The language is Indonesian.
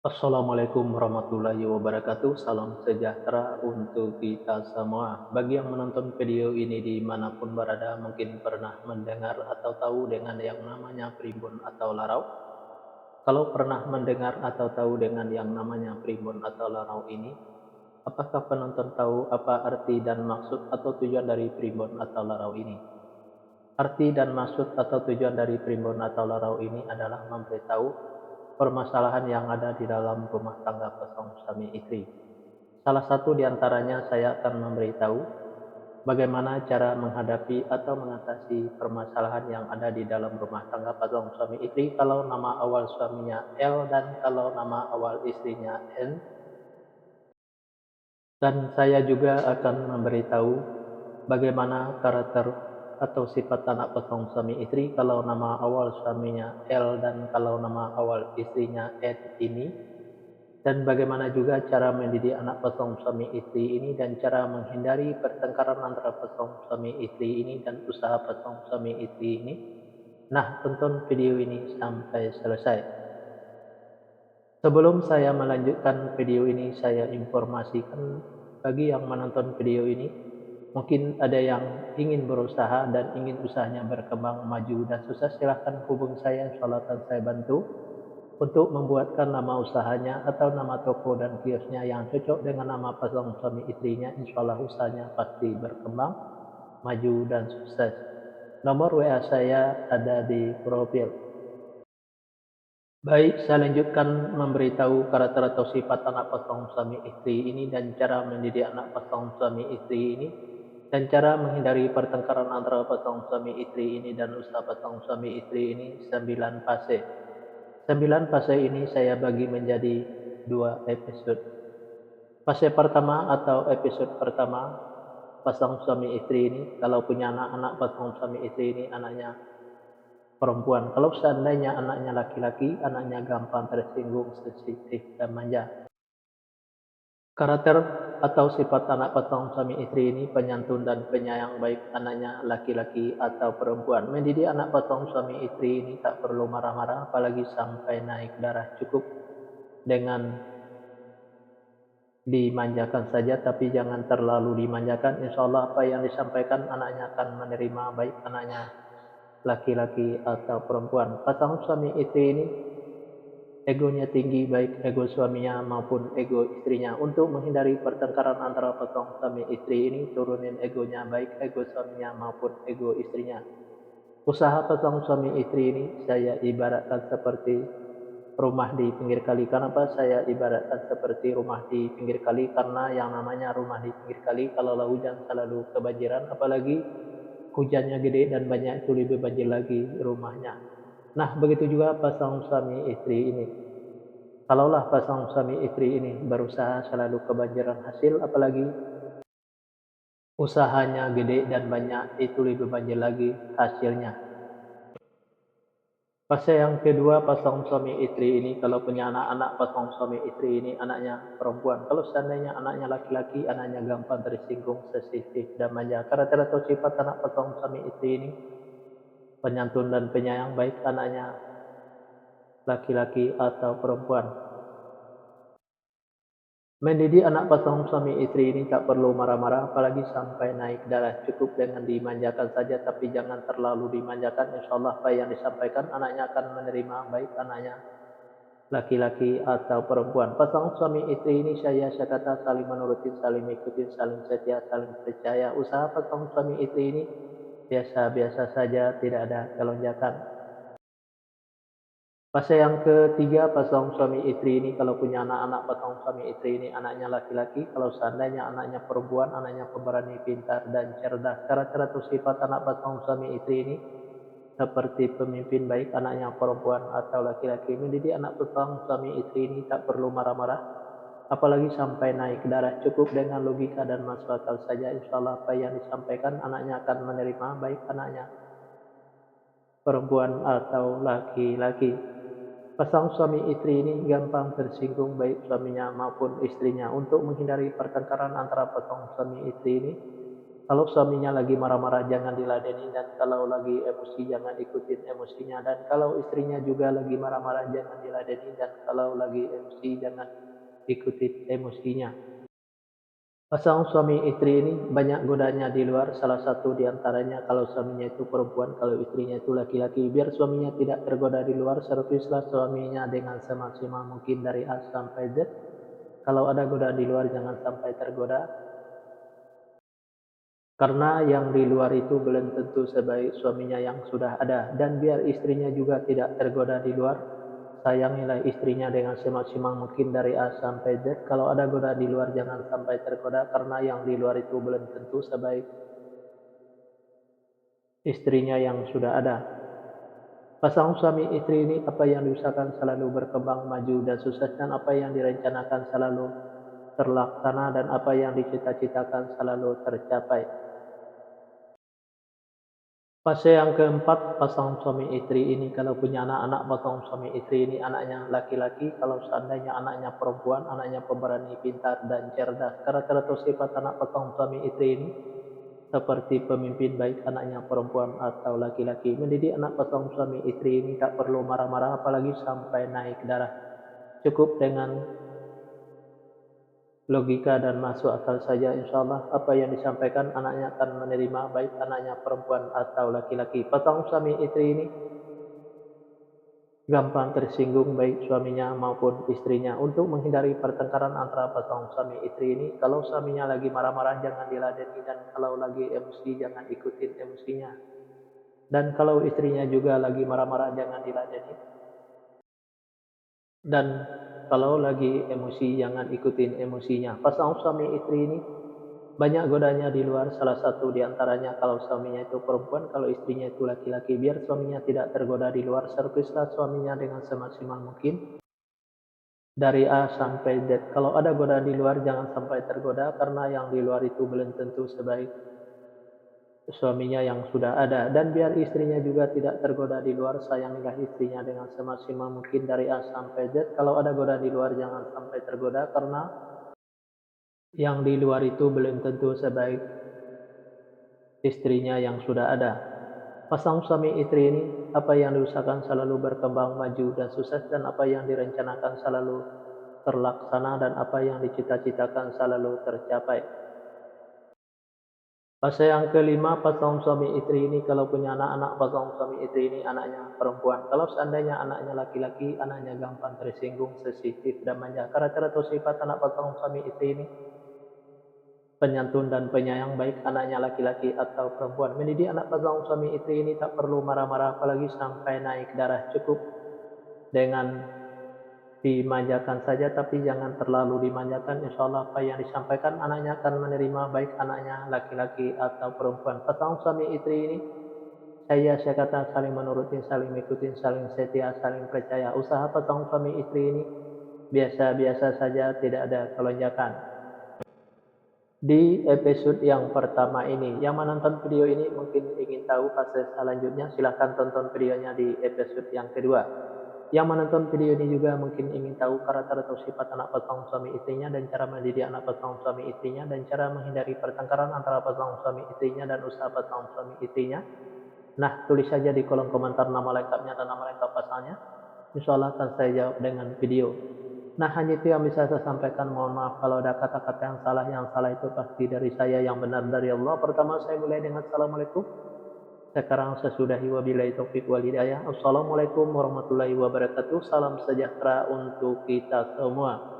Assalamualaikum warahmatullahi wabarakatuh. Salam sejahtera untuk kita semua. Bagi yang menonton video ini dimanapun berada, mungkin pernah mendengar atau tahu dengan yang namanya primbon atau larau. Kalau pernah mendengar atau tahu dengan yang namanya primbon atau larau ini, apakah penonton tahu apa arti dan maksud atau tujuan dari primbon atau larau ini? Arti dan maksud atau tujuan dari primbon atau larau ini adalah memberitahu permasalahan yang ada di dalam rumah tangga pasangan suami istri. Salah satu di antaranya saya akan memberitahu bagaimana cara menghadapi atau mengatasi permasalahan yang ada di dalam rumah tangga pasangan suami istri kalau nama awal suaminya L dan kalau nama awal istrinya N. Dan saya juga akan memberitahu bagaimana karakter atau sifat anak pasangan suami istri kalau nama awal suaminya L dan kalau nama awal istrinya N ini, dan bagaimana juga cara mendidik anak pasangan suami istri ini dan cara menghindari pertengkaran antara pasangan suami istri ini dan usaha pasangan suami istri ini. Nah, tonton video ini sampai selesai. Sebelum saya melanjutkan video ini, saya informasikan bagi yang menonton video ini, mungkin ada yang ingin berusaha dan ingin usahanya berkembang maju dan sukses, silahkan hubungi saya, insyaallah akan saya bantu untuk membuatkan nama usahanya atau nama toko dan kiosnya yang cocok dengan nama pasangan suami istrinya. Insyaallah usahanya pasti berkembang, maju dan sukses. Nomor WA saya ada di profil. Baik, saya lanjutkan memberitahu karakter atau sifat anak pasangan suami istri ini dan cara mendidik anak pasangan suami istri ini dan cara menghindari pertengkaran antara pasangan suami istri ini dan usaha pasangan suami istri ini. 9 fase. 9 fase ini saya bagi menjadi 2 episode. Fase pertama atau episode pertama, pasangan suami istri ini kalau punya anak-anak pasangan suami istri ini anaknya perempuan. Kalau seandainya anaknya laki-laki, anaknya gampang tersinggung, sensitif, dan manja. Karakter atau sifat anak pasangan suami istri ini penyantun dan penyayang, baik anaknya laki-laki atau perempuan. Mendidik anak pasangan suami istri ini tak perlu marah-marah, apalagi sampai naik darah. Cukup dengan dimanjakan saja, tapi jangan terlalu dimanjakan. Insya Allah apa yang disampaikan anaknya akan menerima, baik anaknya laki-laki atau perempuan. Pasangan suami istri ini egonya tinggi, baik ego suaminya maupun ego istrinya. Untuk menghindari pertengkaran antara pasangan suami istri ini, turunin egonya, baik ego suaminya maupun ego istrinya. Usaha pasangan suami istri ini saya ibaratkan seperti rumah di pinggir kali. Kenapa saya ibaratkan seperti rumah di pinggir kali? Karena yang namanya rumah di pinggir kali kalau hujan selalu kebanjiran, apalagi hujannya gede dan banyak, itu lebih banjir lagi rumahnya. Nah, begitu juga pasangan suami istri ini. Kalaulah pasangan suami istri ini berusaha selalu kebanjiran hasil, apalagi usahanya gede dan banyak, itu lebih banjir lagi hasilnya. Fase yang kedua, pasangan suami istri ini kalau punya anak-anak pasangan suami istri ini anaknya perempuan. Kalau seandainya anaknya laki-laki, anaknya gampang tersinggung, sensitif, dan manja. Karakter atau sifat anak pasangan suami istri ini penyantun dan penyayang, baik anaknya laki-laki atau perempuan. Mendidik anak pasangan suami istri ini tak perlu marah-marah, apalagi sampai naik darah. Cukup dengan dimanjakan saja, tapi jangan terlalu dimanjakan. Insya Allah apa yang disampaikan anaknya akan menerima, baik anaknya laki-laki atau perempuan. Pasangan suami istri ini saya kata saling menuruti, saling mengikuti, saling setia, saling percaya. Usaha pasangan suami istri ini biasa-biasa saja, tidak ada kelonjakan. Fase yang ketiga, pasangan suami istri ini kalau punya anak-anak pasangan suami istri ini anaknya laki-laki, kalau seandainya anaknya perempuan, anaknya pemberani, pintar, dan cerdas. Karakter atau sifat anak pasangan suami istri ini seperti pemimpin, baik anaknya perempuan atau laki-laki. Mendidik anak pasangan suami istri ini tak perlu marah-marah, apalagi sampai naik darah. Cukup dengan logika dan masuk akal saja. Insya Allah apa yang disampaikan anaknya akan menerima, baik anaknya perempuan atau laki-laki. Pasangan suami istri ini gampang tersinggung, baik suaminya maupun istrinya. Untuk menghindari pertengkaran antara pasangan suami istri ini, Kalau suaminya lagi marah-marah jangan diladeni, dan kalau lagi emosi jangan ikutin emosinya, dan kalau istrinya juga lagi marah-marah jangan diladeni, dan kalau lagi emosi jangan ikutin emosinya. Pasangan suami istri ini banyak godanya di luar, salah satu di antaranya kalau suaminya itu perempuan, kalau istrinya itu laki-laki. Biar suaminya tidak tergoda di luar, servislah suaminya dengan semaksimal mungkin dari A sampai Z. Kalau ada godaan di luar jangan sampai tergoda, karena yang di luar itu belum tentu sebaik suaminya yang sudah ada. Dan biar istrinya juga tidak tergoda di luar, sayangilah istrinya dengan semaksimal mungkin dari A sampai Z. Kalau ada godaan di luar jangan sampai tergoda, karena yang di luar itu belum tentu sebaik istrinya yang sudah ada. Pasangan suami istri ini apa yang diusahakan selalu berkembang maju dan sukses, dan apa yang direncanakan selalu terlaksana, dan apa yang dicita-citakan selalu tercapai. Fase yang keempat, pasangan suami istri ini kalau punya anak-anak, pasangan suami istri ini anaknya laki-laki, kalau seandainya anaknya perempuan, anaknya pemberani, pintar, dan cerdas. Karakter atau sifat anak pasangan suami istri ini seperti pemimpin, baik anaknya perempuan atau laki-laki. Mendidik anak pasangan suami istri ini tak perlu marah-marah, apalagi sampai naik darah. Cukup dengan logika dan masuk akal saja, insya Allah apa yang disampaikan anaknya akan menerima, baik anaknya perempuan atau laki-laki. Pasangan suami istri ini gampang tersinggung baik suaminya maupun istrinya. Untuk menghindari pertengkaran antara pasangan suami istri ini, kalau suaminya lagi marah-marah jangan diladeni, dan kalau lagi emosi jangan ikutin emosinya. Dan kalau istrinya juga lagi marah-marah jangan diladeni, dan kalau lagi emosi jangan ikutin emosinya. Pasangan suami istri ini banyak godanya di luar, salah satu di antaranya kalau suaminya itu perempuan, kalau istrinya itu laki-laki. Biar suaminya tidak tergoda di luar, servislah suaminya dengan semaksimal mungkin dari A sampai Z. Kalau ada godaan di luar jangan sampai tergoda, karena yang di luar itu belum tentu sebaik suaminya yang sudah ada. Dan biar istrinya juga tidak tergoda di luar, sayangilah istrinya dengan semaksimal mungkin dari A sampai Z. Kalau ada godaan di luar jangan sampai tergoda, karena yang di luar itu belum tentu sebaik istrinya yang sudah ada. Pasangan suami istri ini apa yang diusahakan selalu berkembang maju dan sukses, dan apa yang direncanakan selalu terlaksana, dan apa yang dicita-citakan selalu tercapai. Fase yang kelima, pasangan suami istri ini kalau punya anak-anak, pasangan suami istri ini anaknya perempuan. Kalau seandainya anaknya laki-laki, anaknya gampang tersinggung, sensitif, dan manja. Karakter atau sifat anak pasangan suami istri ini penyantun dan penyayang, baik anaknya laki-laki atau perempuan. Mendidik anak pasangan suami istri ini tak perlu marah-marah, apalagi sampai naik darah. Cukup dengan dimanjakan saja, tapi jangan terlalu dimanjakan. Insya Allah apa yang disampaikan anaknya akan menerima, baik anaknya laki-laki atau perempuan. Pasangan suami istri ini saya kata saling menuruti, saling mengikuti, saling setia, saling percaya. Usaha pasangan suami istri ini biasa-biasa saja, tidak ada kelonjakan. Di episode yang pertama ini, yang menonton video ini mungkin ingin tahu fase selanjutnya, silahkan tonton videonya di episode yang kedua. Yang menonton video ini juga mungkin ingin tahu karakter atau sifat anak pasangan suami istrinya, dan cara mendidik anak pasangan suami istrinya, dan cara menghindari pertengkaran antara pasangan suami istrinya, dan usaha pasangan suami istrinya. Nah, tulis saja di kolom komentar nama lengkapnya dan nama lengkap pasangannya. Insya Allah akan saya jawab dengan video. Nah, hanya itu yang bisa saya sampaikan. Mohon maaf kalau ada kata-kata yang salah. Yang salah itu pasti dari saya, yang benar dari Allah. Pertama saya mulai dengan Assalamualaikum. Sekarang saya sudahi, wabillahi taufik wal hidayah. Assalamualaikum warahmatullahi wabarakatuh. Salam sejahtera untuk kita semua.